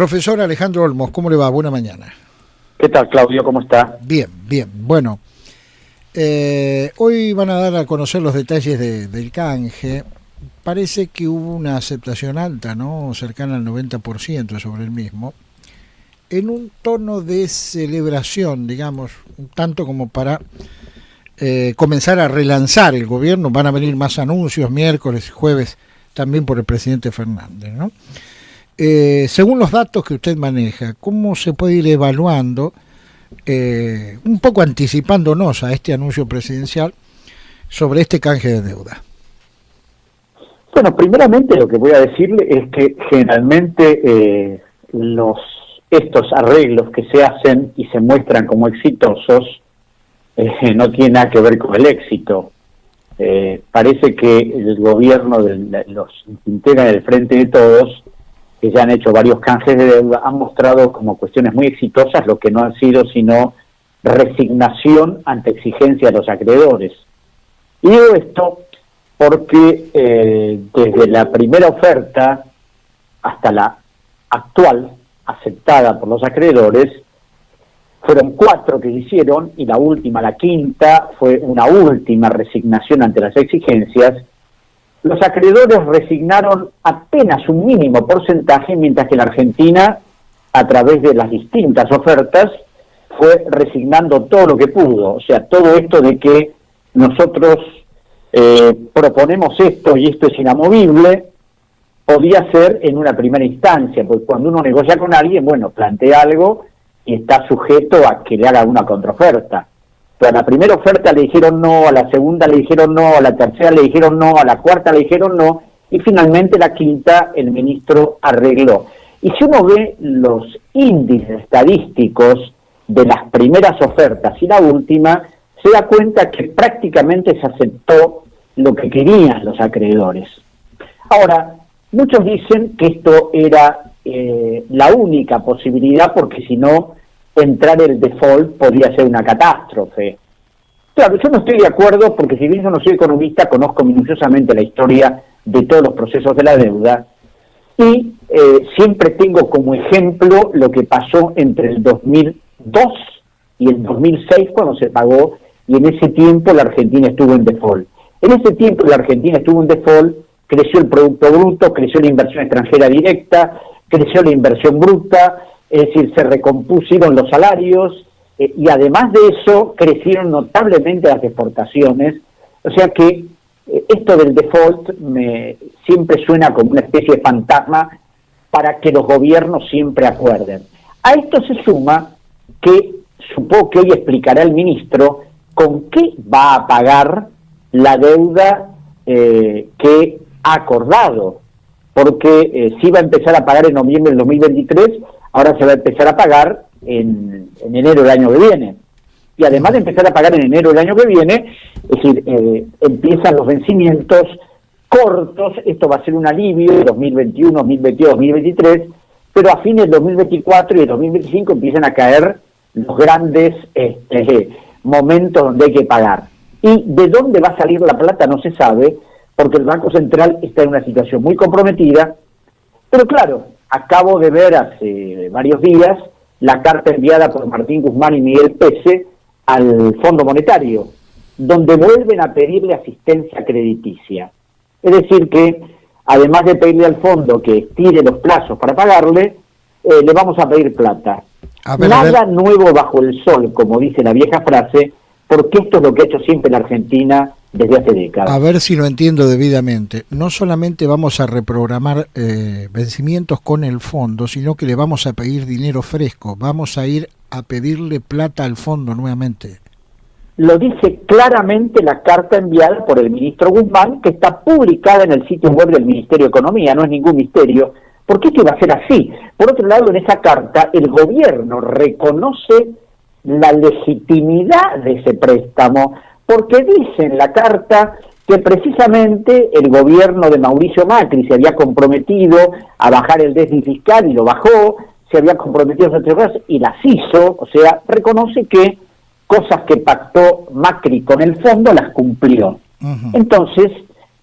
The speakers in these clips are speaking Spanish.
Profesor Alejandro Olmos, ¿cómo le va? Buena mañana. ¿Qué tal, Claudio? ¿Cómo está? Bien, bien. Bueno, hoy van a dar a conocer los detalles del canje. Parece que hubo una aceptación alta, ¿no? Cercana al 90% sobre el mismo, en un tono de celebración, digamos, un tanto como para comenzar a relanzar el gobierno. Van a venir más anuncios miércoles y jueves también por el presidente Fernández, ¿no? Según los datos que usted maneja, ¿cómo se puede ir evaluando, un poco anticipándonos a este anuncio presidencial sobre este canje de deuda? Bueno, primeramente lo que voy a decirle es que generalmente estos arreglos que se hacen y se muestran como exitosos no tienen nada que ver con el éxito. Parece que el gobierno de los integrantes del Frente de Todos, que ya han hecho varios canjes de deuda, han mostrado como cuestiones muy exitosas lo que no han sido sino resignación ante exigencia de los acreedores. Y digo esto porque desde la primera oferta hasta la actual, aceptada por los acreedores, fueron 4 que se hicieron, y la última, la quinta, fue una última resignación ante las exigencias. Los acreedores resignaron apenas un mínimo porcentaje, mientras que la Argentina, a través de las distintas ofertas, fue resignando todo lo que pudo. O sea, todo esto de que nosotros proponemos esto y esto es inamovible, podía ser en una primera instancia, porque cuando uno negocia con alguien, bueno, plantea algo y está sujeto a que le haga una contraoferta. Pero a la primera oferta le dijeron no, a la segunda le dijeron no, a la tercera le dijeron no, a la cuarta le dijeron no, y finalmente la quinta el ministro arregló. Y si uno ve los índices estadísticos de las primeras ofertas y la última, se da cuenta que prácticamente se aceptó lo que querían los acreedores. Ahora, muchos dicen que esto era la única posibilidad, porque si no, entrar el default podría ser una catástrofe. Claro, yo no estoy de acuerdo, porque si bien yo no soy economista, conozco minuciosamente la historia de todos los procesos de la deuda, y siempre tengo como ejemplo lo que pasó entre el 2002 y el 2006, cuando se pagó, y en ese tiempo la Argentina estuvo en default. En ese tiempo la Argentina estuvo en default, creció el Producto Bruto, creció la inversión extranjera directa, creció la inversión bruta, es decir, se recompusieron los salarios, y además de eso crecieron notablemente las exportaciones. O sea que esto del default siempre suena como una especie de fantasma para que los gobiernos siempre acuerden. A esto se suma que, supongo que hoy explicará el ministro, con qué va a pagar la deuda que ha acordado, porque si va a empezar a pagar en noviembre del 2023, ahora se va a empezar a pagar en enero del año que viene. Y además de empezar a pagar en enero del año que viene, es decir, empiezan los vencimientos cortos. Esto va a ser un alivio de 2021, 2022, 2023, pero a fines del 2024 y del 2025 empiezan a caer los grandes momentos donde hay que pagar. Y de dónde va a salir la plata no se sabe, porque el Banco Central está en una situación muy comprometida. Pero claro, acabo de ver hace varios días la carta enviada por Martín Guzmán y Miguel Pese al Fondo Monetario, donde vuelven a pedirle asistencia crediticia. Es decir que, además de pedirle al fondo que estire los plazos para pagarle, le vamos a pedir plata. Nada nuevo bajo el sol, como dice la vieja frase, porque esto es lo que ha hecho siempre la Argentina desde hace décadas. A ver si lo entiendo debidamente. No solamente vamos a reprogramar vencimientos con el fondo, sino que le vamos a pedir dinero fresco. Vamos a ir a pedirle plata al fondo nuevamente. Lo dice claramente la carta enviada por el ministro Guzmán, que está publicada en el sitio web del Ministerio de Economía. No es ningún misterio, porque esto iba a ser así. Por otro lado, en esa carta, el gobierno reconoce la legitimidad de ese préstamo, porque dice en la carta que precisamente el gobierno de Mauricio Macri se había comprometido a bajar el déficit fiscal y lo bajó, se había comprometido a hacer cosas y las hizo. O sea, reconoce que cosas que pactó Macri con el fondo las cumplió. Entonces,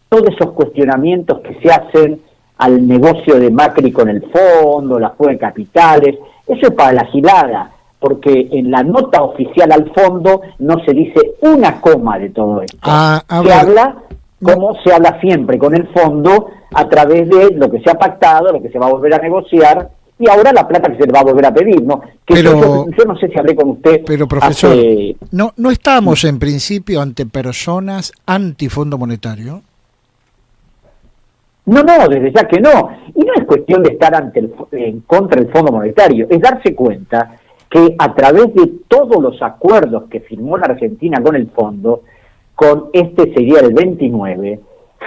todos esos cuestionamientos que se hacen al negocio de Macri con el fondo, la fuga de capitales. Eso es para la gilada, porque en la nota oficial al fondo no se dice una coma de todo esto. Se habla como se habla siempre con el fondo, a través de lo que se ha pactado, lo que se va a volver a negociar, y ahora la plata que se le va a volver a pedir, ¿no? Que pero, yo no sé si hablé con usted. Pero, profesor, ¿no estamos en principio ante personas antifondo monetario? No, desde ya que no. Y no es cuestión de estar en contra del Fondo Monetario, es darse cuenta que a través de todos los acuerdos que firmó la Argentina con el fondo, con este sería el 29,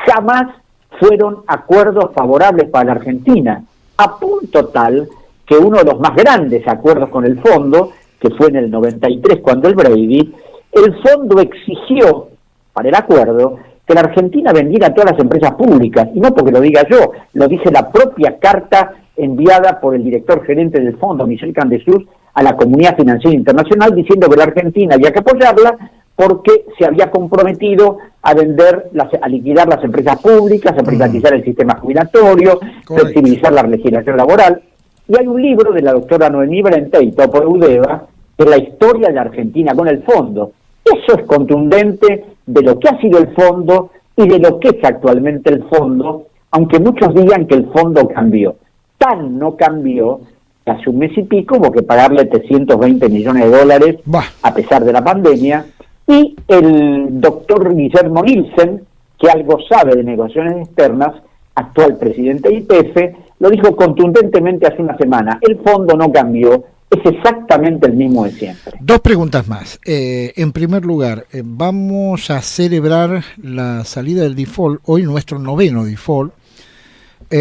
jamás fueron acuerdos favorables para la Argentina, a punto tal que uno de los más grandes acuerdos con el fondo, que fue en el 93 cuando el Brady, el fondo exigió para el acuerdo que la Argentina vendiera a todas las empresas públicas, y no porque lo diga yo, lo dice la propia carta enviada por el director gerente del fondo, Michel Candesus, a la comunidad financiera internacional, diciendo que la Argentina había que apoyarla porque se había comprometido a a liquidar las empresas públicas, a privatizar el sistema jubilatorio, flexibilizar la legislación laboral. Y hay un libro de la doctora Noemí Brenteito por Udeva, que es la historia de la Argentina con el fondo. Eso es contundente de lo que ha sido el fondo y de lo que es actualmente el fondo, aunque muchos digan que el fondo cambió. Tan no cambió que hace un mes y pico hubo que pagarle 320 millones de dólares a pesar de la pandemia, y el doctor Guillermo Nielsen, que algo sabe de negociaciones externas, actual presidente de YPF, lo dijo contundentemente hace una semana: el fondo no cambió, es exactamente el mismo de siempre. Dos preguntas más. En primer lugar, vamos a celebrar la salida del default, hoy nuestro 9º default,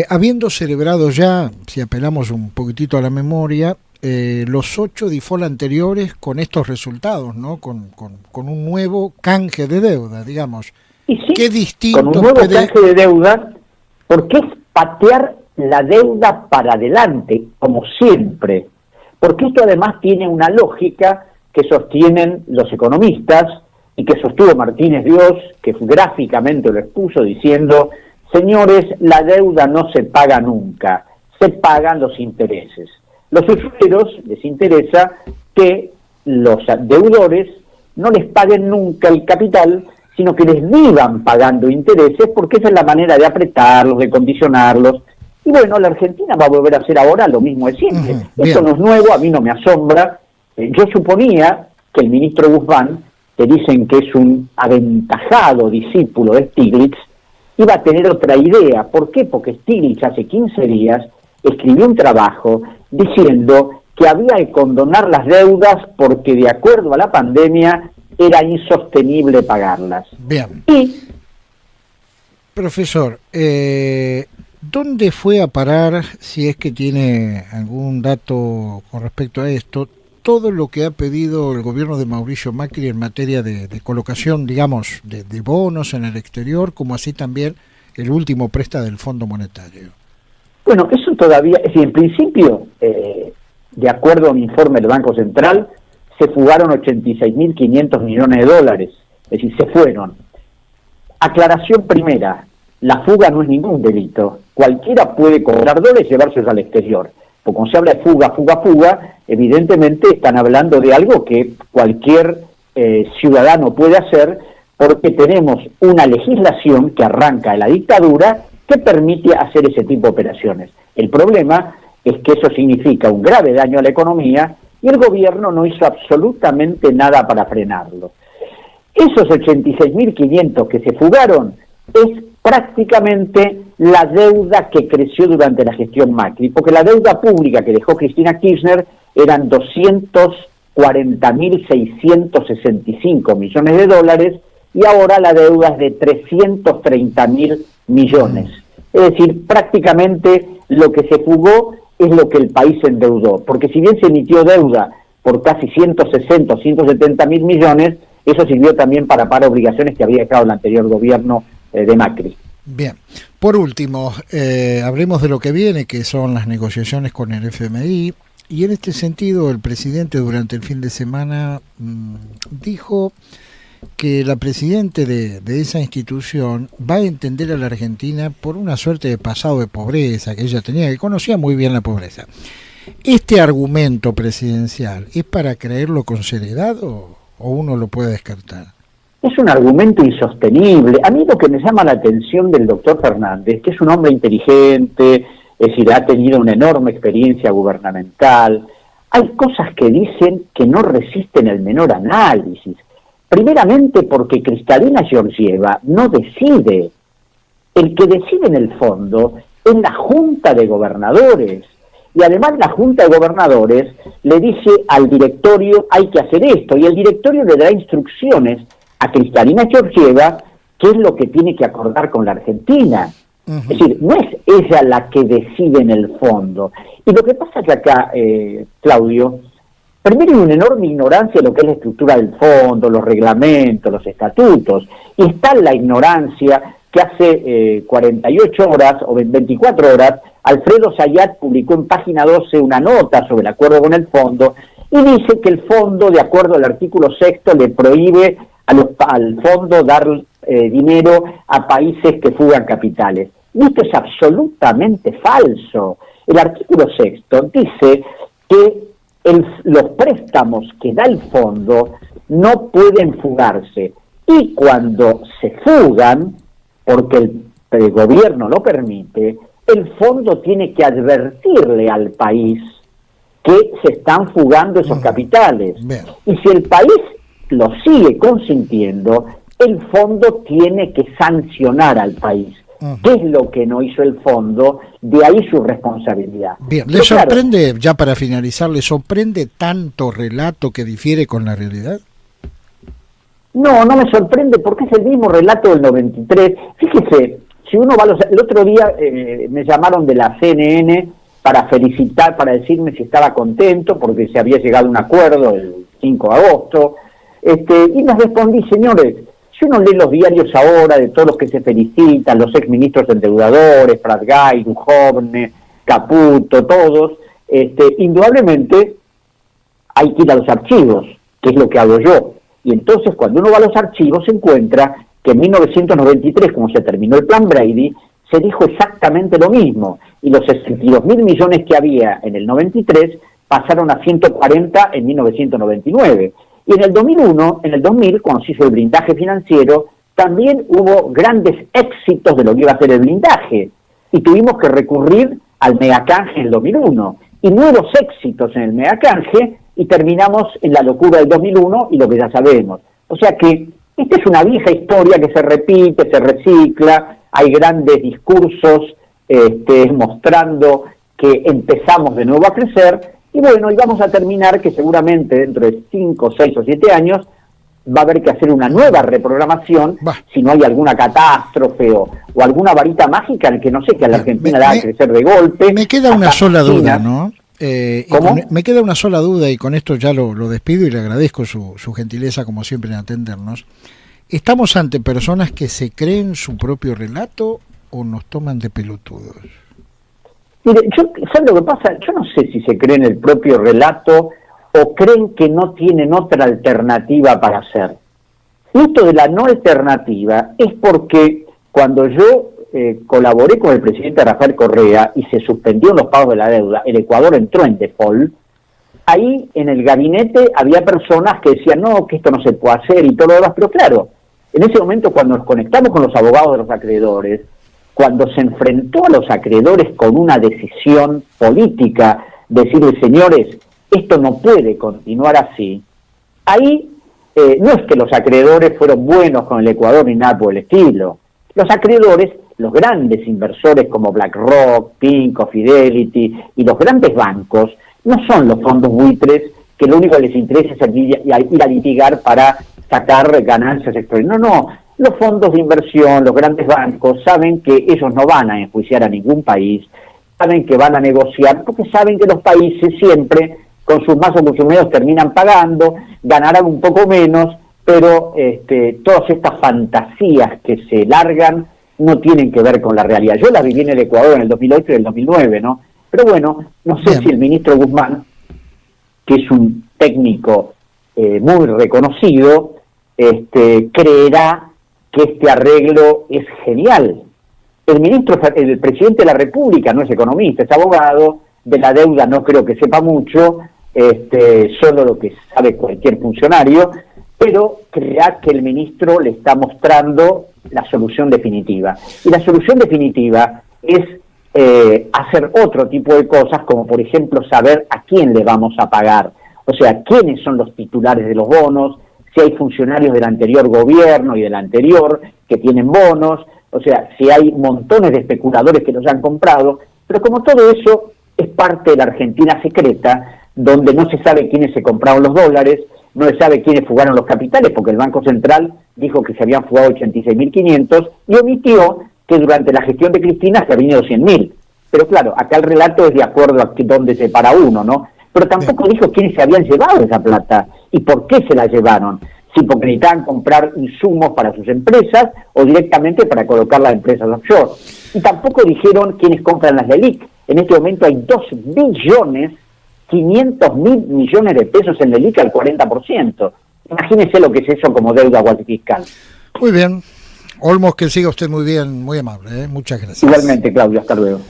habiendo celebrado ya, si apelamos un poquitito a la memoria, los 8 default anteriores con estos resultados, ¿no? Con un nuevo canje de deuda, digamos. Y sí, ¿qué distinto con un nuevo canje de deuda, porque es patear la deuda para adelante, como siempre. Porque esto además tiene una lógica que sostienen los economistas y que sostuvo Martínez Dios, que gráficamente lo expuso diciendo: señores, la deuda no se paga nunca, se pagan los intereses. Los usureros les interesa que los deudores no les paguen nunca el capital, sino que les vivan pagando intereses, porque esa es la manera de apretarlos, de condicionarlos. Y bueno, la Argentina va a volver a hacer ahora lo mismo de siempre. Esto no es nuevo, a mí no me asombra. Yo suponía que el ministro Guzmán, que dicen que es un aventajado discípulo de Stiglitz, iba a tener otra idea. ¿Por qué? Porque Stiglitz hace 15 días escribió un trabajo diciendo que había que condonar las deudas porque de acuerdo a la pandemia era insostenible pagarlas. Bien. Y, profesor, ¿dónde fue a parar, si es que tiene algún dato con respecto a esto, todo lo que ha pedido el gobierno de Mauricio Macri en materia de colocación, digamos, de bonos en el exterior, como así también el último préstamo del Fondo Monetario? Bueno, eso todavía, es decir, en principio, de acuerdo a un informe del Banco Central, se fugaron 86.500 millones de dólares, es decir, se fueron. Aclaración primera: la fuga no es ningún delito. Cualquiera puede cobrar dólares y llevárselos al exterior. Porque cuando se habla de fuga, evidentemente están hablando de algo que cualquier ciudadano puede hacer, porque tenemos una legislación que arranca de la dictadura que permite hacer ese tipo de operaciones. El problema es que eso significa un grave daño a la economía y el gobierno no hizo absolutamente nada para frenarlo. Esos 86.500 que se fugaron es prácticamente la deuda que creció durante la gestión Macri, porque la deuda pública que dejó Cristina Kirchner eran 240.665 millones de dólares y ahora la deuda es de 330.000 millones. Es decir, prácticamente lo que se fugó es lo que el país endeudó, porque si bien se emitió deuda por casi 160 o 170.000 millones, eso sirvió también para pagar obligaciones que había dejado el anterior gobierno de Macri. Bien, por último, hablemos de lo que viene, que son las negociaciones con el FMI, y en este sentido el presidente durante el fin de semana dijo que la presidenta de esa institución va a entender a la Argentina por una suerte de pasado de pobreza que ella tenía, que conocía muy bien la pobreza. ¿Este argumento presidencial es para creerlo con seriedad o uno lo puede descartar? Es un argumento insostenible. A mí lo que me llama la atención del doctor Fernández, que es un hombre inteligente, es decir, ha tenido una enorme experiencia gubernamental, hay cosas que dicen que no resisten el menor análisis. Primeramente porque Cristalina Georgieva no decide. El que decide en el fondo es la Junta de Gobernadores. Y además la Junta de Gobernadores le dice al directorio hay que hacer esto, y el directorio le da instrucciones a Cristalina Georgieva qué es lo que tiene que acordar con la Argentina. Es decir, no es ella la que decide en el fondo. Y lo que pasa es que acá, Claudio, primero hay una enorme ignorancia de lo que es la estructura del fondo, los reglamentos, los estatutos, y está la ignorancia que hace 48 horas o 24 horas, Alfredo Zayat publicó en página 12 una nota sobre el acuerdo con el fondo, y dice que el fondo, de acuerdo al artículo 6, le prohíbe al fondo dar dinero a países que fugan capitales. Y esto es absolutamente falso. El artículo 6 dice que los préstamos que da el fondo no pueden fugarse, y cuando se fugan, porque el gobierno lo permite, el fondo tiene que advertirle al país que se están fugando esos capitales. Bien. Y si el país lo sigue consintiendo, el fondo tiene que sancionar al país. ¿Qué es lo que no hizo el fondo? De ahí su responsabilidad. Bien, ¿le sorprende, claro, ya para finalizar, le sorprende tanto relato que difiere con la realidad? No, no me sorprende porque es el mismo relato del 93. Fíjese, si uno va el otro día me llamaron de la CNN para felicitar, para decirme si estaba contento porque se había llegado a un acuerdo el 5 de agosto, y les respondí, señores, si uno lee los diarios ahora de todos los que se felicitan, los exministros endeudadores, Pratgay, Duhovne, Caputo, todos, indudablemente hay que ir a los archivos, que es lo que hago yo. Y entonces cuando uno va a los archivos se encuentra que en 1993, como se terminó el plan Brady, se dijo exactamente lo mismo, y los 62.000 millones que había en el 93 pasaron a 140 en 1999. Y en el 2000, cuando se hizo el blindaje financiero, también hubo grandes éxitos de lo que iba a ser el blindaje, y tuvimos que recurrir al megacanje en el 2001, y nuevos éxitos en el megacanje, y terminamos en la locura del 2001 y lo que ya sabemos. O sea que esta es una vieja historia que se repite, se recicla, hay grandes discursos mostrando que empezamos de nuevo a crecer, y bueno, y vamos a terminar que seguramente dentro de 5, 6 o 7 años va a haber que hacer una nueva reprogramación, si no hay alguna catástrofe o alguna varita mágica en que no sé, que a la Argentina la haga crecer de golpe. Me queda una sola duda, ¿no? Me queda una sola duda, y con esto ya lo despido y le agradezco su gentileza como siempre en atendernos. ¿Estamos ante personas que se creen su propio relato o nos toman de pelotudos? Mire, ¿sabe lo que pasa? Yo no sé si se creen el propio relato o creen que no tienen otra alternativa para hacer. Y esto de la no alternativa es porque cuando yo colaboré con el presidente Rafael Correa y se suspendieron los pagos de la deuda, el Ecuador entró en default, ahí en el gabinete había personas que decían, no, que esto no se puede hacer y todo lo demás, pero claro, en ese momento cuando nos conectamos con los abogados de los acreedores, cuando se enfrentó a los acreedores con una decisión política, decirles, señores, esto no puede continuar así, ahí no es que los acreedores fueron buenos con el Ecuador ni nada por el estilo. Los acreedores, los grandes inversores como BlackRock, PIMCO, Fidelity y los grandes bancos, no son los fondos buitres que lo único que les interesa es ir a litigar para sacar ganancias extraordinarias. No, los fondos de inversión, los grandes bancos, saben que ellos no van a enjuiciar a ningún país, saben que van a negociar, porque saben que los países siempre, con sus más o mucho menos, terminan pagando, ganarán un poco menos, pero todas estas fantasías que se largan no tienen que ver con la realidad. Yo las viví en el Ecuador en el 2008 y el 2009, ¿no? Pero bueno, no sé si el ministro Guzmán, que es un técnico muy reconocido, creerá que este arreglo es genial. El presidente de la República no es economista, es abogado, de la deuda no creo que sepa mucho, solo lo que sabe cualquier funcionario, pero creerá que el ministro le está mostrando la solución definitiva. Y la solución definitiva es hacer otro tipo de cosas, como por ejemplo saber a quién le vamos a pagar, o sea, quiénes son los titulares de los bonos, si hay funcionarios del anterior gobierno y del anterior que tienen bonos, o sea, si hay montones de especuladores que los han comprado, pero como todo eso es parte de la Argentina secreta, donde no se sabe quiénes se compraron los dólares, no se sabe quiénes fugaron los capitales, porque el Banco Central dijo que se habían fugado 86.500 y omitió que durante la gestión de Cristina se habían ido 100.000. Pero claro, acá el relato es de acuerdo a dónde se para uno, ¿no? Pero tampoco dijo quiénes se habían llevado esa plata y por qué se la llevaron. Si porque necesitaban comprar insumos para sus empresas o directamente para colocarlas en empresas offshore. Y tampoco dijeron quiénes compran las LELIQ. En este momento hay 2.500.000 millones de pesos en LELIQ al 40%. Imagínense lo que es eso como deuda fiscal. Muy bien. Olmos, que siga usted muy bien, muy amable, ¿eh? Muchas gracias. Igualmente, Claudio, hasta luego.